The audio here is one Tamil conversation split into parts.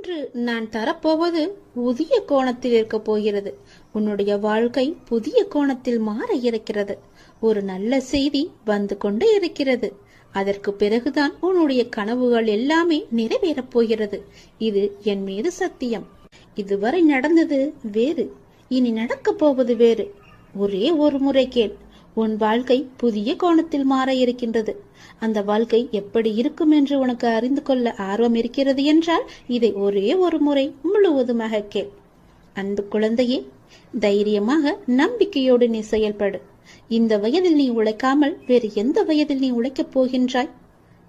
இன்று நான் தரப்போவது புதிய கோணத்தில் இருக்க போகிறது. உன்னுடைய வாழ்க்கை புதிய கோணத்தில் மாற இருக்கிறது. ஒரு நல்ல செய்தி வந்து கொண்டே இருக்கிறது. அதற்கு பிறகுதான் உன்னுடைய கனவுகள் எல்லாமே நிறைவேறப் போகிறது. இது என் மீது சத்தியம். இதுவரை நடந்தது வேறு, இனி நடக்கப் போவது வேறு. ஒரே ஒரு முறை கேள். உன் வாழ்க்கை புதிய கோணத்தில் மாற இருக்கின்றது. அந்த வாழ்க்கை எப்படி இருக்கும் என்று உனக்கு அறிந்து கொள்ள ஆர்வம் இருக்கிறது என்றால் இதை ஒரே ஒரு முறை முழுவதுமாக கேள். அன்பு குழந்தையே, தைரியமாக நம்பிக்கையோடு நீ செயல்படு. இந்த வயதில் நீ உழைக்காமல் வேறு எந்த வயதில் நீ உழைக்கப் போகின்றாய்?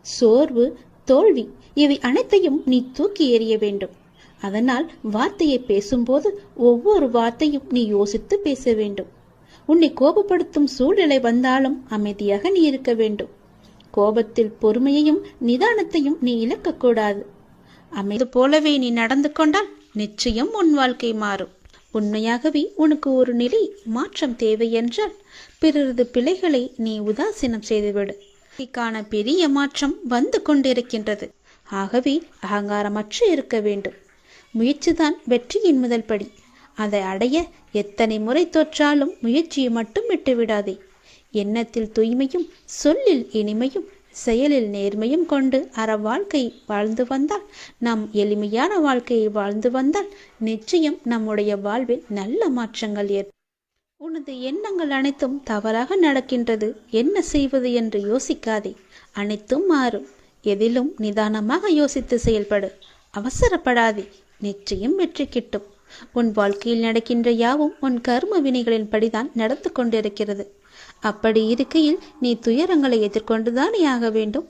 சோர்வு, தோல்வி இவை அனைத்தையும் நீ தூக்கி எறிய வேண்டும். அதனால் வார்த்தையை பேசும்போது ஒவ்வொரு வார்த்தையும் நீ யோசித்து பேச வேண்டும். உன்னை கோபப்படுத்தும் சூழ்நிலை வந்தாலும் அமைதியாக நீ இருக்க வேண்டும். கோபத்தில் பொறுமையையும் நிதானத்தையும் நீ இழக்கக்கூடாது. அமைதி போலவே நீ நடந்து கொண்டால் நிச்சயம் உன் வாழ்க்கை மாறும். உண்மையாகவே உனக்கு ஒரு நிலை மாற்றம் தேவை என்றால் பிறரது பிழைகளை நீ உதாசீனம் செய்துவிடு. இதற்கான பெரிய மாற்றம் வந்து கொண்டிருக்கின்றது. ஆகவே அகங்காரமற்று இருக்க வேண்டும். முயற்சிதான் வெற்றியின் முதல் படி. அதை அடைய எத்தனை முறை தோற்றாலும் முயற்சியை மட்டும் விட்டுவிடாதே. எண்ணத்தில் தூய்மையும், சொல்லில் இனிமையும், செயலில் நேர்மையும் கொண்டு வாழ்க்கை வாழ்ந்து வந்தால், நம் எளிமையான வாழ்க்கையை வாழ்ந்து வந்தால் நிச்சயம் நம்முடைய வாழ்வில் நல்ல மாற்றங்கள் ஏற்படும். உனது எண்ணங்கள் அனைத்தும் தவறாக நடக்கின்றது, என்ன செய்வது என்று யோசிக்காதே. அனைத்தும் மாறும். எதிலும் நிதானமாக யோசித்து செயல்படு. அவசரப்படாதே. நிச்சயம் வெற்றி கிட்டும். உன் வாழ்க்கையில் நடக்கின்ற யாவும் உன் கர்ம வினைகளின் படிதான் நடந்து கொண்டிருக்கிறது. அப்படி இருக்கையில் நீ துயரங்களை எதிர்கொண்டுதானே ஆக வேண்டும்.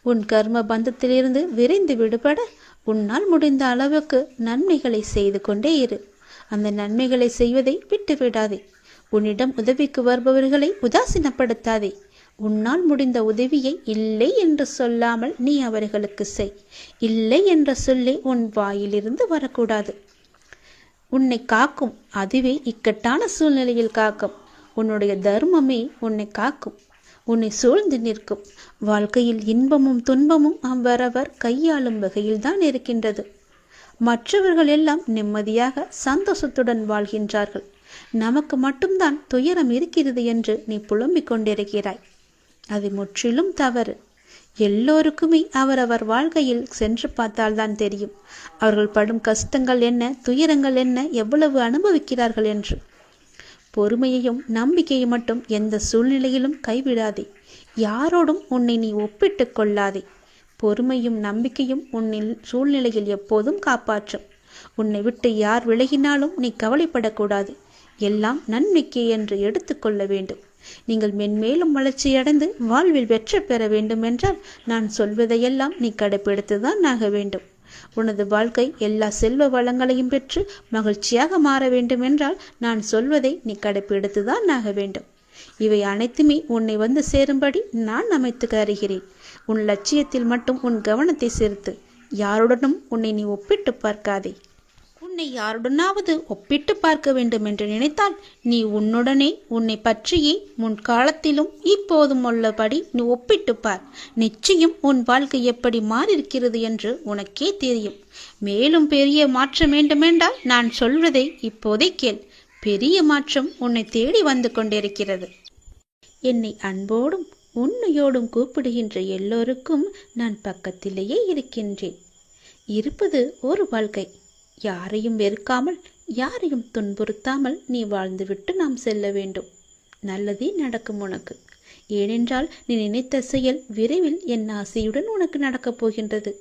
உன் கர்ம பந்தத்திலிருந்து விரைந்து விடுபட உன்னால் முடிந்த அளவுக்கு நன்மைகளை செய்து கொண்டே இரு. அந்த நன்மைகளை செய்வதை விட்டு விடாதே. உன்னிடம் உதவிக்கு வருபவர்களை உதாசீனப்படுத்தாதே. உன்னால் முடிந்த உதவியை இல்லை என்று சொல்லாமல் நீ அவர்களுக்கு செய். இல்லை என்ற சொல்லே உன் வாயிலிருந்து வரக்கூடாது. உன்னை காக்கும், அதுவே இக்கட்டான சூழ்நிலையில் காக்கும். உன்னுடைய தர்மமே உன்னை காக்கும், உன்னை சூழ்ந்து நிற்கும். வாழ்க்கையில் இன்பமும் துன்பமும் அவரவர் கையாளும் வகையில்தான் இருக்கின்றது. மற்றவர்கள் எல்லாம் நிம்மதியாக சந்தோஷத்துடன் வாழ்கின்றார்கள். நமக்கு மட்டும்தான் துயரம் இருக்கிறது என்று நீ புலம்பிக் கொண்டிருக்கிறாய். அது முற்றிலும் தவறு. எல்லோருக்குமே அவரவர் வாழ்க்கையில் சென்று பார்த்தால்தான் தெரியும் அவர்கள் படும் கஷ்டங்கள் என்ன, துயரங்கள் என்ன, எவ்வளவு அனுபவிக்கிறார்கள் என்று. பொறுமையையும் நம்பிக்கையும் மட்டும் எந்த சூழ்நிலையிலும் கைவிடாதே. யாரோடும் உன்னை நீ ஒப்பிட்டு கொள்ளாதே. பொறுமையும் நம்பிக்கையும் உன்னில் சூழ்நிலையில் எப்போதும் காப்பாற்றும். உன்னை விட்டு யார் விலகினாலும் நீ கவலைப்படக்கூடாது. எல்லாம் நன்மைக்கே என்று எடுத்துக்கொள்ள வேண்டும். நீங்கள் மென்மேலும் வளர்ச்சியடைந்து வாழ்வில் வெற்றி பெற வேண்டும் என்றால் நான் சொல்வதையெல்லாம் நீ கடைபிடித்துதான் ஆக வேண்டும். உனது வாழ்க்கை எல்லா செல்வ வளங்களையும் பெற்று மகிழ்ச்சியாக மாற வேண்டும் என்றால் நான் சொல்வதை நீ கடைபிடித்துதான் ஆக வேண்டும். இவை அனைத்துமே உன்னை வந்து சேரும்படி நான் அமைத்து தருகிறேன். உன் லட்சியத்தில் மட்டும் உன் கவனத்தை செலுத்து. யாருடனும் உன்னை நீ ஒப்பிட்டு பார்க்காதே. உன்னை யாருடனாவது ஒப்பிட்டு பார்க்க வேண்டும் என்று நினைத்தால் நீ உன்னுடனே உன்னை பற்றியே முன்காலத்திலும் இப்போதும் உள்ளபடி நீ ஒப்பிட்டு பார். நிச்சயம் உன் வாழ்க்கை எப்படி மாறியிருக்கிறது என்று உனக்கே தெரியும். மேலும் பெரிய மாற்றம் வேண்டுமென்றால் நான் சொல்வதை இப்போதே கேள். பெரிய மாற்றம் உன்னை தேடி வந்து கொண்டிருக்கிறது. என்னை அன்போடும் உண்மையோடும் கூப்பிடுகின்ற எல்லோருக்கும் நான் பக்கத்திலேயே இருக்கின்றேன். இருப்பது ஒரு வாழ்க்கை. யாரையும் வெறுக்காமல், யாரையும் துன்புறுத்தாமல் நீ வாழ்ந்துவிட்டு நாம் செல்ல வேண்டும். நல்லதே நடக்கும் உனக்கு. ஏனென்றால் நீ நினைத்த செயல் விரைவில் என் ஆசையுடன் உனக்கு நடக்கப் போகின்றது.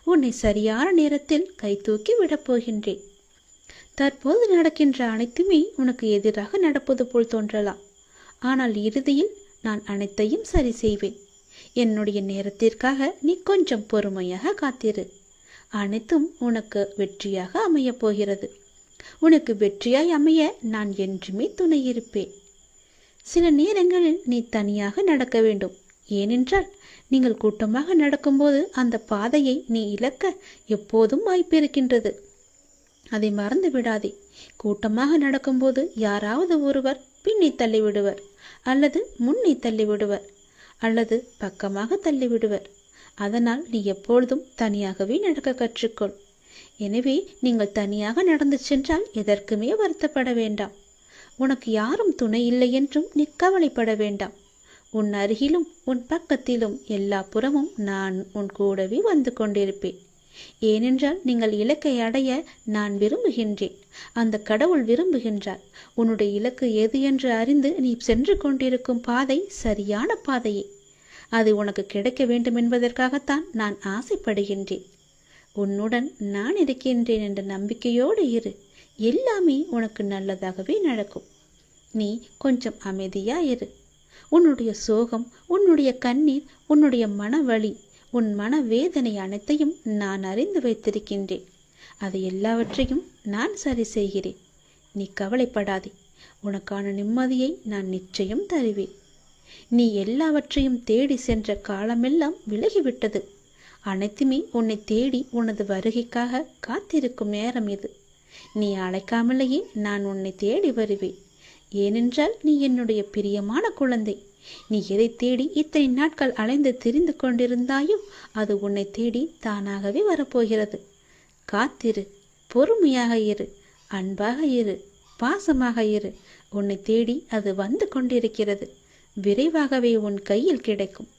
உன்னை சரியான நேரத்தில் கை தூக்கி விடப் போகின்றேன். தற்போது நடக்கின்ற அனைத்துமே உனக்கு எதிராக நடப்பது போல் தோன்றலாம். ஆனால் இறுதியில் நான் அனைத்தையும் சரி செய்வேன். என்னுடைய நேரத்திற்காக நீ கொஞ்சம் பொறுமையாக காத்திரு. அனைத்தும் உனக்கு வெற்றியாக அமையப் போகிறது. உனக்கு வெற்றியாய் அமைய நான் என்றுமே துணை இருப்பேன். சில நேரங்களில் நீ தனியாக நடக்க வேண்டும். ஏனென்றால் நீங்கள் கூட்டமாக நடக்கும்போது அந்த பாதையை நீ இழக்க எப்போதும் வாய்ப்பு இருக்கின்றது. அதை மறந்து விடாதே. கூட்டமாக நடக்கும்போது யாராவது ஒருவர் பின்னே தள்ளிவிடுவர், அல்லது முன்னே தள்ளிவிடுவர், அல்லது பக்கமாக தள்ளிவிடுவர். அதனால் நீ எப்பொழுதும் தனியாகவே நடக்க கற்றுக்கொள். எனவே நீங்கள் தனியாக நடந்து சென்றால் எதற்குமே வருத்தப்பட வேண்டாம். உனக்கு யாரும் துணை இல்லை என்றும் நீ கவலைப்பட வேண்டாம். உன் அருகிலும் உன் பக்கத்திலும் எல்லா புறமும் நான் உன் கூடவே வந்து கொண்டிருப்பேன். ஏனென்றால் நீங்கள் இலக்கை அடைய நான் விரும்புகின்றேன், அந்த கடவுள் விரும்புகின்றார். உன்னுடைய இலக்கு எது என்று அறிந்து நீ சென்று கொண்டிருக்கும் பாதை சரியான பாதையே. அது உனக்கு கிடைக்க வேண்டும் என்பதற்காகத்தான் நான் ஆசைப்படுகின்றேன். உன்னுடன் நான் இருக்கின்றேன் என்ற நம்பிக்கையோடு இரு. எல்லாமே உனக்கு நல்லதாகவே நடக்கும். நீ கொஞ்சம் அமைதியா இரு. உன்னுடைய சோகம், உன்னுடைய கண்ணீர், உன்னுடைய மனவலி, உன் மன வேதனை அனைத்தையும் நான் அறிந்து வைத்திருக்கின்றேன். அதை எல்லாவற்றையும் நான் சரி செய்கிறேன். நீ கவலைப்படாதே. உனக்கான நிம்மதியை நான் நிச்சயம் தருவேன். நீ எல்லாவற்றையும் தேடி சென்ற காலமெல்லாம் விலகிவிட்டது. அனைத்துமே உன்னை தேடி உனது வருகைக்காக காத்திருக்கும் நேரம் இது. நீ அழைக்காமலேயே நான் உன்னை தேடி வருவேன். ஏனென்றால் நீ என்னுடைய பிரியமான குழந்தை. நீ எதை தேடி இத்தனை நாட்கள் அலைந்து திரிந்து கொண்டிருந்தாயோ அது உன்னை தேடி தானாகவே வரப்போகிறது. காத்திரு, பொறுமையாக இரு, அன்பாக இரு, பாசமாக இரு. உன்னை தேடி அது வந்து கொண்டிருக்கிறது. விரைவாகவே உன் கையில் கிடைக்கும்.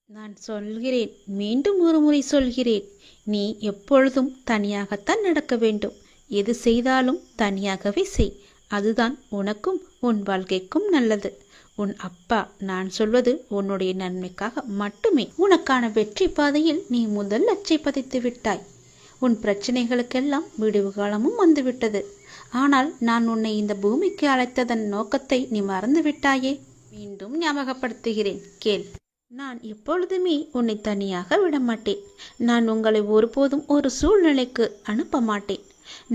நான் சொல்கிறேன், மீண்டும் ஒரு முறை சொல்கிறேன், நீ எப்பொழுதும் தனியாகத்தான் நடக்க வேண்டும். எது செய்தாலும் தனியாகவே செய். அதுதான் உனக்கும் உன் வாழ்க்கைக்கும் நல்லது. உன் அப்பா நான் சொல்வது உன்னுடைய நன்மைக்காக மட்டுமே. உனக்கான வெற்றி பாதையில் நீ முதல் அச்சை பதித்து விட்டாய். உன் பிரச்சனைகளுக்கெல்லாம் விடுவு காலமும் வந்துவிட்டது. ஆனால் நான் உன்னை இந்த பூமிக்கு அழைத்ததன் நோக்கத்தை நீ மறந்து விட்டாயே. மீண்டும் ஞாபகப்படுத்துகிறேன், கேள். நான் எப்பொழுதுமே உன்னை தனியாக விடமாட்டேன். நான் உங்களை ஒருபோதும் ஒரு சூழ்நிலைக்கு அனுப்ப மாட்டேன்.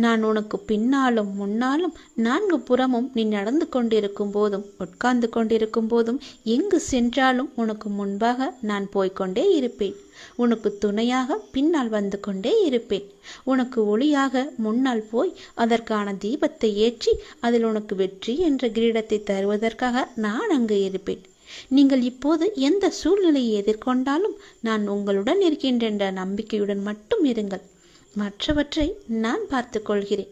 நான் உனக்கு பின்னாலும் முன்னாலும் நான்கு புறமும் நீ நடந்து கொண்டிருக்கும் போதும் உட்கார்ந்து கொண்டிருக்கும் போதும் எங்கு சென்றாலும் உனக்கு முன்பாக நான் போய்கொண்டே இருப்பேன். உனக்கு துணையாக பின்னால் வந்து கொண்டே இருப்பேன். உனக்கு ஒளியாக முன்னால் போய் அதற்கான தீபத்தை ஏற்றி அதில் உனக்கு வெற்றி என்ற கிரீடத்தை தருவதற்காக நான் அங்கு இருப்பேன். நீங்கள் இப்போது எந்த சூழ்நிலையை எதிர்கொண்டாலும் நான் உங்களுடன் இருக்கின்ற என்ற நம்பிக்கையுடன் மட்டும் இருங்கள். மற்றவற்றை நான் பார்த்து கொள்கிறேன்.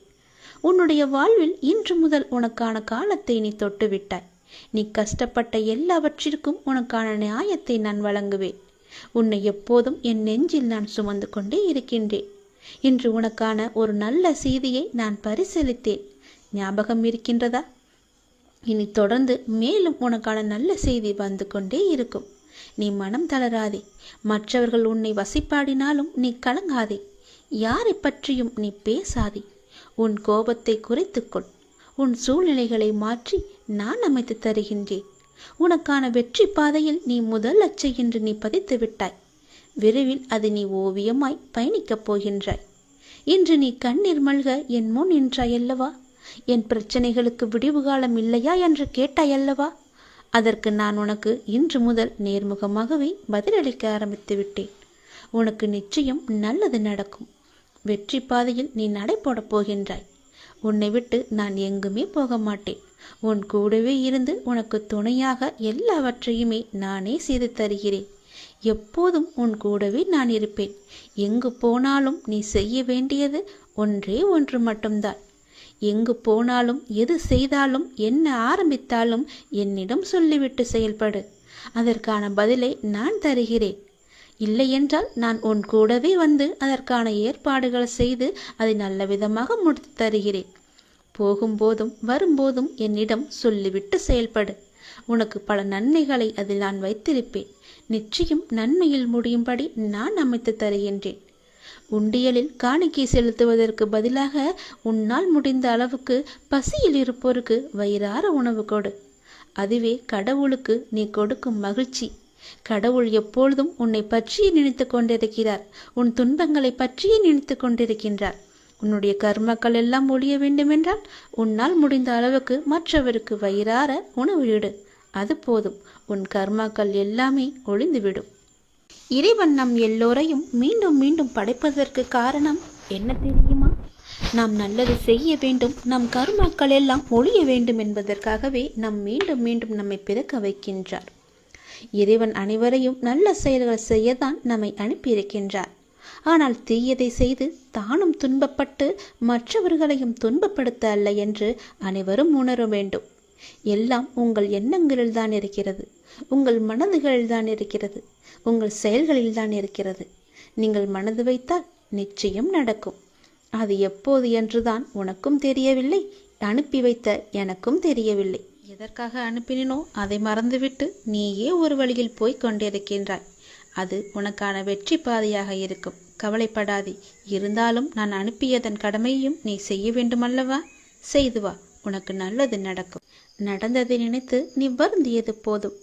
உன்னுடைய வாழ்வில் இன்று முதல் உனக்கான காலத்தை நீ தொட்டுவிட்டாய். நீ கஷ்டப்பட்ட எல்லாவற்றிற்கும் உனக்கான நியாயத்தை நான் வழங்குவேன். உன்னை எப்போதும் என் நெஞ்சில் நான் சுமந்து கொண்டே இருக்கின்றேன். இன்று உனக்கான ஒரு நல்ல செய்தியை நான் பரிசீலித்தேன். ஞாபகம் இருக்கின்றதா? இனி தொடர்ந்து மேலும் உனக்கான நல்ல செய்தி வந்து கொண்டே இருக்கும். நீ மனம் தளராதே. மற்றவர்கள் உன்னை வசிப்பாடினாலும் நீ கலங்காதே. யாரை பற்றியும் நீ பேசாதே. உன் கோபத்தை குறைத்துக்கொள். உன் சூழ்நிலைகளை மாற்றி நான் அமைத்து தருகின்றேன். உனக்கான வெற்றி பாதையில் நீ முதல் அச்சை என்று நீ பதித்து விட்டாய். விரைவில் அது நீ ஓவியமாய் பயணிக்கப் போகின்றாய். இன்று நீ கண்ணீர் மல்க என் முன் நின்றாயல்லவா? என் பிரச்சனைகளுக்கு விடிவு காலம் இல்லையா என்று கேட்டாயல்லவா? அதற்கு நான் உனக்கு இன்று முதல் நேர்முகமாகவே பதிலளிக்க ஆரம்பித்து விட்டேன். உனக்கு நிச்சயம் நல்லது நடக்கும். வெற்றி பாதையில் நீ நடைபோடப் போகின்றாய். உன்னை விட்டு நான் எங்குமே போக மாட்டேன். உன் கூடவே இருந்து உனக்கு துணையாக எல்லாவற்றையுமே நானே செய்து தருகிறேன். எப்போதும் உன் கூடவே நான் இருப்பேன். எங்கு போனாலும் நீ செய்ய வேண்டியது ஒன்றே ஒன்று மட்டும்தான். எங்கு போனாலும் எது செய்தாலும் என்ன ஆரம்பித்தாலும் என்னிடம் சொல்லிவிட்டு செயல்படு. அதற்கான பதிலை நான் தருகிறேன். இல்லையென்றால் நான் உன் கூடவே வந்து அதற்கான ஏற்பாடுகள் செய்து அதை நல்ல விதமாக முடித்து தருகிறேன். போகும்போதும் வரும்போதும் என்னிடம் சொல்லிவிட்டு செயல்படு. உனக்கு பல நன்மைகளை அதில் நான் வைத்திருப்பேன். நிச்சயம் நன்மையில் முடியும்படி நான் அமைத்து தருகின்றேன். உண்டியலில் காணிக்கை செலுத்துவதற்கு பதிலாக உன்னால் முடிந்த அளவுக்கு பசியில் இருப்போருக்கு வயிறார உணவு கொடு. அதுவே கடவுளுக்கு நீ கொடுக்கும் மகிழ்ச்சி. கடவுள் எப்பொழுதும் உன்னை பற்றியே நினைத்து கொண்டிருக்கிறார். உன் துன்பங்களை பற்றியே நினைத்து கொண்டிருக்கின்றார். உன்னுடைய கர்மக்கள் எல்லாம் ஒழிய வேண்டுமென்றால் உன்னால் முடிந்த அளவுக்கு மற்றவருக்கு வயிறார உணவு இடு. அது போதும். உன் கர்மாக்கள் எல்லாமே ஒழிந்துவிடும். இறைவன் நம் எல்லோரையும் மீண்டும் மீண்டும் படைப்பதற்கு காரணம் என்ன தெரியுமா? நாம் நல்லது செய்ய வேண்டும், நம் கர்மாக்கள் எல்லாம் ஒழிய வேண்டும் என்பதற்காகவே நாம் மீண்டும் மீண்டும் நம்மை பிறக்க வைக்கின்றார். இறைவன் அனைவரையும் நல்ல செயல்கள் செய்யத்தான் நம்மை அனுப்பியிருக்கின்றார். ஆனால் தீயதை செய்து தானும் துன்பப்பட்டு மற்றவர்களையும் துன்பப்படுத்த அல்ல என்று அனைவரும் உணர வேண்டும். எல்லாம் உங்கள் எண்ணங்களில்தான் இருக்கிறது, உங்கள் மனதுகளில்தான் இருக்கிறது, உங்கள் செயல்களில்தான் இருக்கிறது. நீங்கள் மனது வைத்தால் நிச்சயம் நடக்கும். அது எப்போது என்றுதான் உனக்கும் தெரியவில்லை, அனுப்பி வைத்த எனக்கும் தெரியவில்லை. எதற்காக அனுப்பினோ அதை மறந்துவிட்டு நீயே ஒரு வழியில் போய் கொண்டிருக்கின்றாய். அது உனக்கான வெற்றி பாதையாக இருக்கும். கவலைப்படாதே. இருந்தாலும் நான் அனுப்பியதன் கடமையும் நீ செய்ய வேண்டுமல்லவா? செய்து வா, உனக்கு நல்லது நடக்கும். நடந்ததை நினைத்து நீ வருந்தியது போதும்.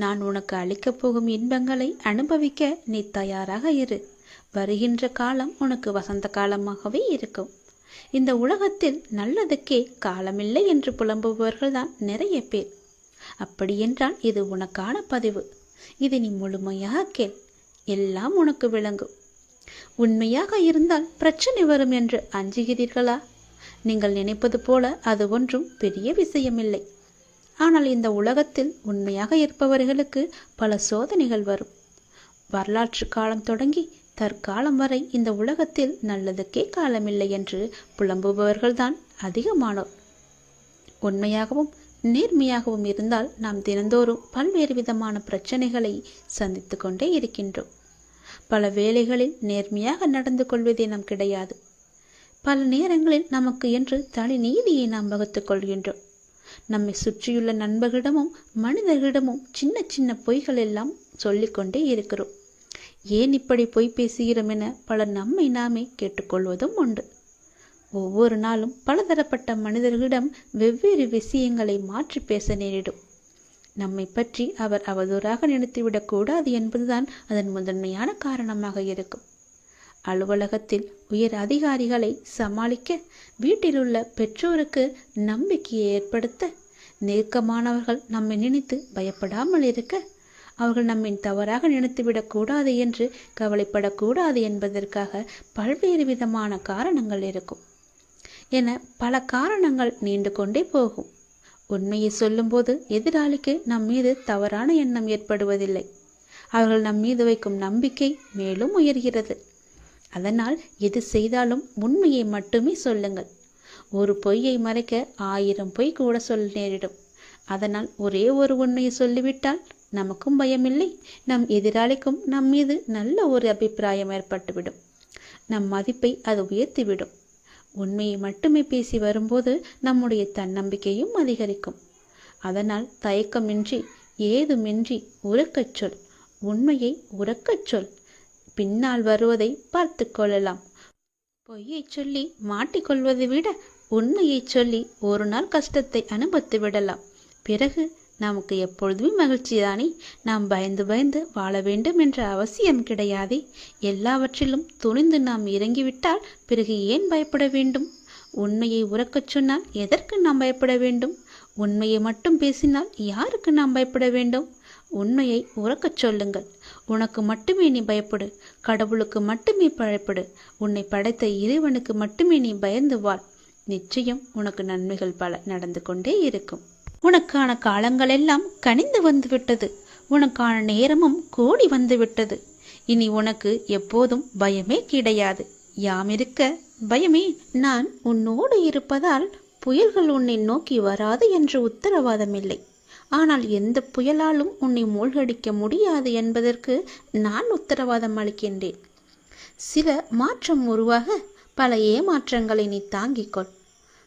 நான் உனக்கு அளிக்கப் போகும் இன்பங்களை அனுபவிக்க நீ தயாராக இரு. வருகின்ற காலம் உனக்கு வசந்த காலமாகவே இருக்கும். இந்த உலகத்தில் நல்லதுக்கே காலமில்லை என்று புலம்புபவர்கள் தான் நிறைய பேர். அப்படியென்றால் இது உனக்கான பதிவு. இதை நீ முழுமையாக கேள், எல்லாம் உனக்கு விளங்கும். உண்மையாக இருந்தால் பிரச்சனை வரும் என்று அஞ்சுகிறீர்களா? நீங்கள் நினைப்பது போல அது ஒன்றும் பெரிய விஷயமில்லை. ஆனால் இந்த உலகத்தில் உண்மையாக இருப்பவர்களுக்கு பல சோதனைகள் வரும். வரலாற்று காலம் தொடங்கி தற்காலம் வரை இந்த உலகத்தில் நல்லதுக்கே காலமில்லை என்று புலம்புபவர்கள்தான் அதிகமானோர். உண்மையாகவும் நேர்மையாகவும் இருந்தால் நாம் தினந்தோறும் பல்வேறு விதமான பிரச்சனைகளை சந்தித்து கொண்டே இருக்கின்றோம். பல வேளைகளில் நேர்மையாக நடந்து கொள்வதே நாம் கிடையாது. பல நேரங்களில் நமக்கு என்று தனி நீதியை நாம் வகுத்துக் கொள்கின்றோம். நம்மை சுற்றியுள்ள நண்பர்களிடமும் மனிதர்களிடமும் சின்ன சின்ன பொய்கள் எல்லாம் சொல்லிக்கொண்டே இருக்கிறோம். ஏன் இப்படி பொய் பேசுகிறோம் என பலர் நம்மை நாமே கேட்டுக்கொள்வதும் உண்டு. ஒவ்வொரு நாளும் பலதரப்பட்ட மனிதர்களிடம் வெவ்வேறு விஷயங்களை மாற்றி பேச நேரிடும். நம்மை பற்றி அவர் அவதூறாக நினைத்துவிடக் கூடாது என்பதுதான் அதன் முதன்மையான காரணமாக இருக்கும். அலுவலகத்தில் உயர் அதிகாரிகளை சமாளிக்க, வீட்டிலுள்ள பெற்றோருக்கு நம்பிக்கையை ஏற்படுத்த, நெருக்கமானவர்கள் நம்மை நினைத்து பயப்படாமல் இருக்க, அவர்கள் நம்மை தவறாக நினைத்துவிடக் கூடாது என்று கவலைப்படக்கூடாது என்பதற்காக பல்வேறு விதமான காரணங்கள் இருக்கும். என பல காரணங்கள் நீண்டு கொண்டே போகும். உண்மையை சொல்லும்போது எதிராளிக்கு நம் மீது தவறான எண்ணம் ஏற்படுவதில்லை. அவர்கள் நம் மீது வைக்கும் நம்பிக்கை மேலும் உயர்கிறது. அதனால் எது செய்தாலும் உண்மையை மட்டுமே சொல்லுங்கள். ஒரு பொய்யை மறைக்க 1000 பொய் கூட சொல்ல நேரிடும். அதனால் ஒரே ஒரு உண்மையை சொல்லிவிட்டால் நமக்கும் பயமில்லை, நம் எதிராளிக்கும் நம் மீது நல்ல ஒரு அபிப்பிராயம் ஏற்பட்டுவிடும். நம் மதிப்பை அது உயர்த்திவிடும். உண்மையை மட்டுமே பேசி வரும்போது நம்முடைய தன்னம்பிக்கையும் அதிகரிக்கும். அதனால் தயக்கமின்றி ஏதுமின்றி உரக்கச் சொல். உண்மையை உரக்கச் சொல். பின்னால் வருவதை பார்த்து கொள்ளலாம். பொய்யை சொல்லி மாட்டிக்கொள்வதை விட உண்மையை சொல்லி ஒரு நாள் கஷ்டத்தை அனுபவித்து விடலாம். பிறகு நமக்கு எப்பொழுதுமே மகிழ்ச்சிதானே. நாம் பயந்து பயந்து வாழ வேண்டும் என்ற அவசியம் கிடையாதே. எல்லாவற்றிலும் துணிந்து நாம் இறங்கிவிட்டால் பிறகு ஏன் பயப்பட வேண்டும்? உண்மையை உரக்கச் சொன்னால் எதற்கு நாம் பயப்பட வேண்டும்? உண்மையை மட்டும் பேசினால் யாருக்கு நாம் பயப்பட வேண்டும்? உண்மையை உரக்கச் சொல்லுங்கள். உனக்கு மட்டுமே நீ பயப்படு. கடவுளுக்கு மட்டுமே பயப்படு. உன்னை படைத்த இறைவனுக்கு மட்டுமே நீ பயந்து வாழ். நிச்சயம் உனக்கு நன்மைகள் பல நடந்து கொண்டே இருக்கும். உனக்கான காலங்கள் எல்லாம் கனிந்து வந்துவிட்டது. உனக்கான நேரமும் கூடி வந்துவிட்டது. இனி உனக்கு எப்போதும் பயமே கிடையாது. யாம் இருக்க பயமே. நான் உன்னோடு இருப்பதால் புயல்கள் உன்னை நோக்கி வராது என்று உத்தரவாதம் இல்லை. ஆனால் எந்த புயலாலும் உன்னை மூழ்கடிக்க முடியாது என்பதற்கு நான் உத்தரவாதம் அளிக்கின்றேன். சில மாற்றம் உருவாக பல ஏமாற்றங்களை நீ தாங்கிக் கொள்.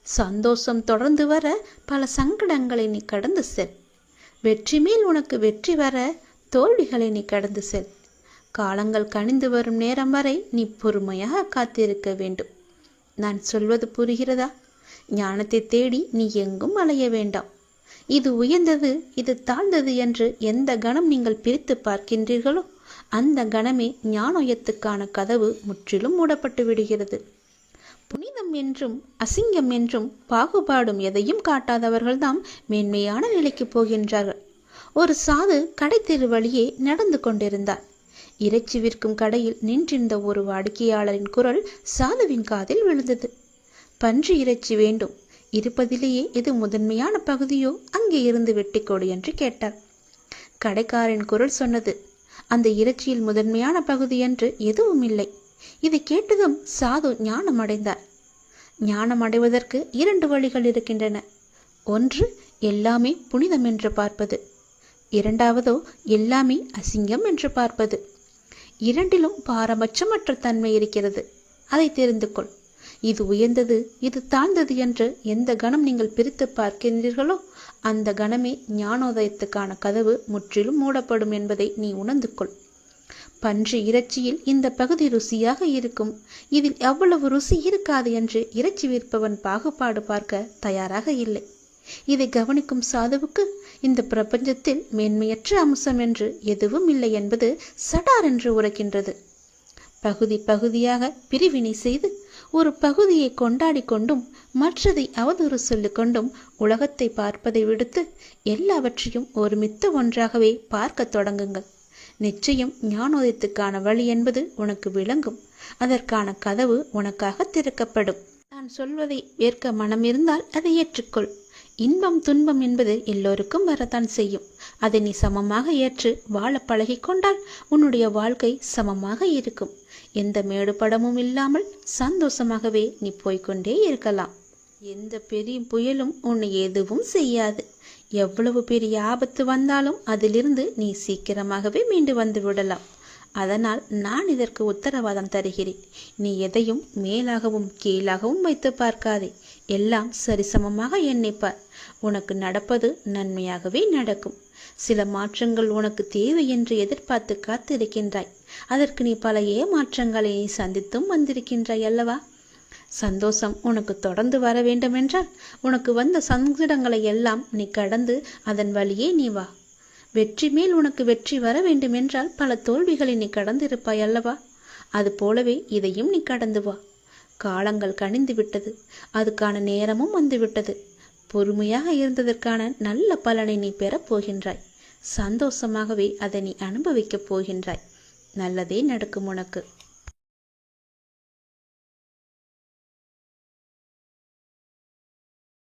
சந்தோஷம் தொடர்ந்து வர பல சங்கடங்களை நீ கடந்து செல். வெற்றி மேல் உனக்கு வெற்றி வர தோல்விகளை நீ கடந்து செல். காலங்கள் கனிந்து வரும் நேரம் வரை நீ பொறுமையாக காத்திருக்க வேண்டும். நான் சொல்வது புரிகிறதா? ஞானத்தை தேடி நீ எங்கும் அலைய வேண்டாம். இது உயர்ந்தது, இது தாழ்ந்தது என்று எந்த கணம் நீங்கள் பிரித்து பார்க்கின்றீர்களோ அந்த கணமே ஞானோயத்துக்கான கதவு முற்றிலும் மூடப்பட்டு விடுகிறது. புனிதம் என்றும் அசிங்கம் என்றும் பாகுபாடும் எதையும் காட்டாதவர்கள்தான் மேன்மையான நிலைக்கு போகின்றார்கள். ஒரு சாது கடைத்தெரு வழியே நடந்து கொண்டிருந்தார். இறைச்சி விற்கும் கடையில் நின்றிருந்த ஒரு வாடிக்கையாளரின் குரல் சாதுவின் காதில் விழுந்தது. பன்றி இறைச்சி வேண்டும், இருப்பதிலேயே எது முதன்மையான பகுதியோ அங்கே இருந்து வெட்டிக்கொடு என்று கேட்டார். கடைக்காரன் குரல் சொன்னது, அந்த இறைச்சியில் முதன்மையான பகுதி என்று எதுவும் இல்லை. இதை கேட்டதும் சாது ஞானம் அடைந்தார். ஞானம் அடைவதற்கு 2 வழிகள் இருக்கின்றன. ஒன்று, எல்லாமே புனிதம் என்று பார்ப்பது. இரண்டாவதோ எல்லாமே அசிங்கம் என்று பார்ப்பது. இரண்டிலும் பாரபட்சமற்ற தன்மை இருக்கிறது. அதை தெரிந்து கொள். இது உயர்ந்தது, இது தாழ்ந்தது என்று எந்த கணம் நீங்கள் பிரித்து பார்க்கின்றீர்களோ அந்த கணமே ஞானோதயத்துக்கான கதவு முற்றிலும் மூடப்படும் என்பதை நீ உணர்ந்து கொள். பன்றி இறைச்சியில் இந்த பகுதி ருசியாக இருக்கும், இதில் எவ்வளவு ருசி இருக்காது என்று இறைச்சி விற்பவன் பாகுபாடு பார்க்க தயாராக இல்லை. இதை கவனிக்கும் சாதுவுக்கு இந்த பிரபஞ்சத்தில் மேன்மையற்ற அம்சம் என்று எதுவும் இல்லை என்பது சடார் என்று உரைக்கின்றது. பகுதி பகுதியாக பிரிவினை செய்து ஒரு பகுதியை கொண்டாடி கொண்டும் மற்றதை அவதூறு சொல்லிக் கொண்டும் உலகத்தை பார்ப்பதை விடுத்து எல்லாவற்றையும் ஒருமித்த ஒன்றாகவே பார்க்க தொடங்குங்கள். நிச்சயம் ஞானோதயத்துக்கான வழி என்பது உனக்கு விளங்கும். அதற்கான கதவு உனக்காக திறக்கப்படும். நான் சொல்வதை ஏற்க மனம் இருந்தால் அதை ஏற்றுக்கொள். இன்பம் துன்பம் என்பது எல்லோருக்கும் வரத்தான் செய்யும். அதை நீ சமமாக ஏற்று வாழ பழகிக்கொண்டால் உன்னுடைய வாழ்க்கை சமமாக இருக்கும். எந்த மேடுபடமும் இல்லாமல் சந்தோஷமாகவே நீ போய்கொண்டே இருக்கலாம். எந்த பெரிய புயலும் உன்னை எதுவும் செய்யாது. எவ்வளவு பெரிய ஆபத்து வந்தாலும் அதிலிருந்து நீ சீக்கிரமாகவே மீண்டு வந்து விடலாம். அதனால் நான் இதற்கு உத்தரவாதம் தருகிறேன். நீ எதையும் மேலாகவும் கீழாகவும் வைத்து பார்க்காதே. எல்லாம் சரிசமமாக எண்ணிப்பார். உனக்கு நடப்பது நன்மையாகவே நடக்கும். சில மாற்றங்கள் உனக்கு தேவை என்று எதிர்பார்த்து காத்திருக்கின்றாய். அதற்கு நீ பல ஏமாற்றங்களை நீ சந்தித்தும் வந்திருக்கின்றாய் அல்லவா? சந்தோஷம் உனக்கு தொடர்ந்து வர வேண்டுமென்றால் உனக்கு வந்த சங்கடங்களை எல்லாம் நீ கடந்து அதன் வழியே நீ வா. வெற்றி மேல் உனக்கு வெற்றி வர வேண்டுமென்றால் பல தோல்விகளை நீ கடந்திருப்பாய் அல்லவா? அது போலவே இதையும் நீ கடந்து வா. காலங்கள் கனிந்து விட்டது, அதுக்கான நேரமும் வந்துவிட்டது. பொறுமையாக இருந்ததற்கான நல்ல பலனை நீ பெறப் போகின்றாய். சந்தோஷமாகவே அதை நீ அனுபவிக்கப் போகின்றாய். நல்லதே நடக்கும் உனக்கு.